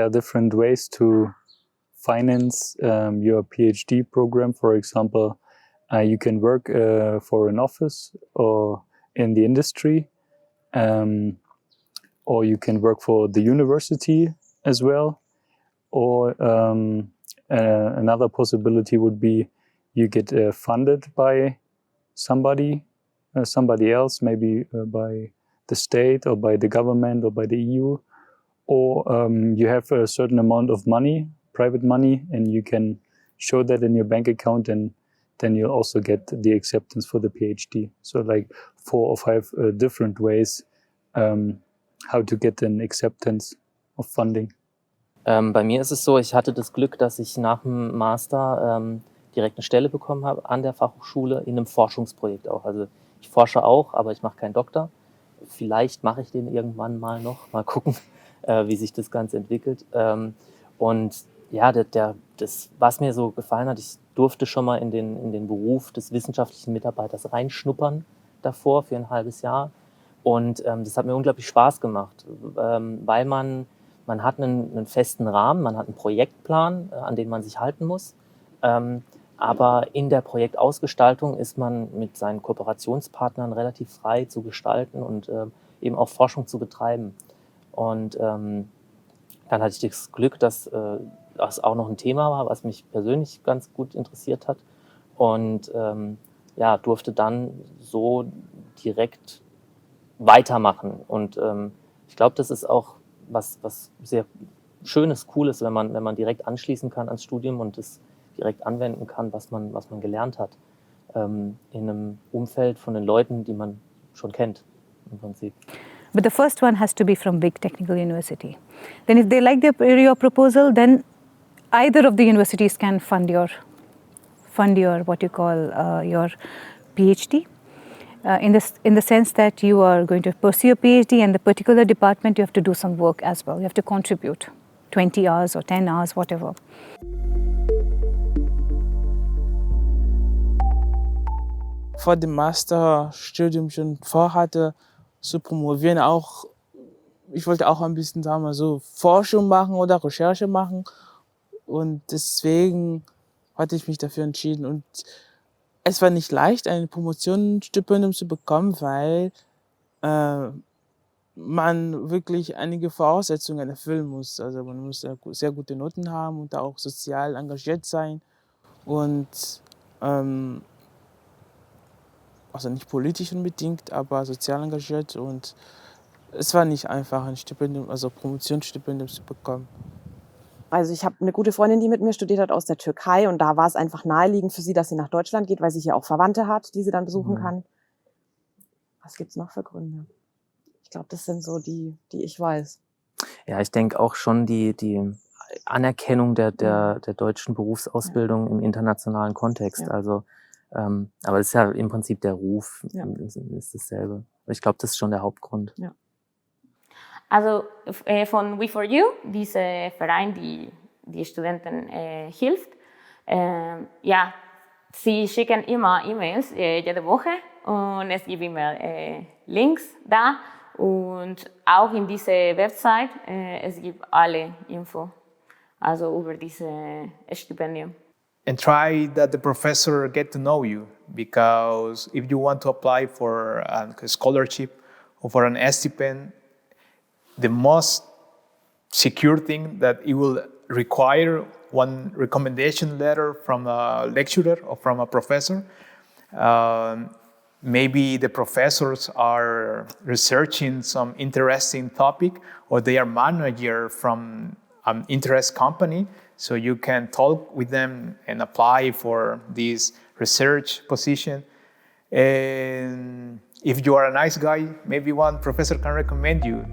are different ways to finance your PhD program. For example, you can work for an office or in the industry, or you can work for the university as well. Or another possibility would be you get funded by somebody else, maybe by the state or by the government or by the EU, or you have a certain amount of money, private money, and you can show that in your bank account, and then you'll also get the acceptance for the PhD. So like 4 or 5 different ways how to get an acceptance of funding. Bei mir ist es so, ich hatte das Glück, dass ich nach dem Master direkt eine Stelle bekommen habe an der Fachhochschule in einem Forschungsprojekt auch. Also ich forsche auch, aber ich mache keinen Doktor. Vielleicht mache ich den irgendwann mal noch. Mal gucken, wie sich das Ganze entwickelt. Und ja, das, was mir so gefallen hat, ich durfte schon mal in den Beruf des wissenschaftlichen Mitarbeiters reinschnuppern davor für ein halbes Jahr. Und das hat mir unglaublich Spaß gemacht, weil man hat einen festen Rahmen, man hat einen Projektplan, an den man sich halten muss. Aber in der Projektausgestaltung ist man mit seinen Kooperationspartnern relativ frei zu gestalten und eben auch Forschung zu betreiben. Und dann hatte ich das Glück, dass das auch noch ein Thema war, was mich persönlich ganz gut interessiert hat. Und ja, durfte dann so direkt weitermachen. Und ich glaube, das ist auch was sehr Schönes, Cooles, wenn man direkt anschließen kann ans Studium und das direkt anwenden kann, was man gelernt hat. In einem Umfeld von den Leuten, die man schon kennt, im Prinzip. But the first one has to be from big technical university. Then if they like your proposal, then either of the universities can fund your what you call your PhD. In the sense that you are going to pursue a PhD, and the particular department you have to do some work as well. You have to contribute 20 hours or 10 hours, whatever. Vor dem Masterstudium schon vorhatte zu promovieren, ich wollte auch ein bisschen, sagen wir so, Forschung machen oder Recherche machen, und deswegen hatte ich mich dafür entschieden. Und es war nicht leicht, ein Promotionsstipendium zu bekommen, weil man wirklich einige Voraussetzungen erfüllen muss. Also man muss sehr gute Noten haben und auch sozial engagiert sein und also nicht politisch unbedingt, aber sozial engagiert, und es war nicht einfach, ein Stipendium, also Promotionsstipendium zu bekommen. Also ich habe eine gute Freundin, die mit mir studiert hat aus der Türkei, und da war es einfach naheliegend für sie, dass sie nach Deutschland geht, weil sie hier auch Verwandte hat, die sie dann besuchen kann. Was gibt's noch für Gründe? Ich glaube, das sind so die ich weiß. Ja, ich denke auch schon die Anerkennung der deutschen Berufsausbildung im internationalen Kontext. Ja. Also, aber das ist ja im Prinzip der Ruf, ist dasselbe. Ich glaube, das ist schon der Hauptgrund. Ja. Also von We4U, dieser Verein, die Studenten hilft. Ja, sie schicken immer E-Mails jede Woche, und es gibt immer Links da, und auch in dieser Website es gibt alle Info, also über dieses Stipendium. And try that the professor get to know you, because if you want to apply for a scholarship or for an stipend, the most secure thing that it will require one recommendation letter from a lecturer or from a professor. Maybe the professors are researching some interesting topic, or they are manager from an interest company, so you can talk with them and apply for this research position. And if you are a nice guy, maybe one professor can recommend you.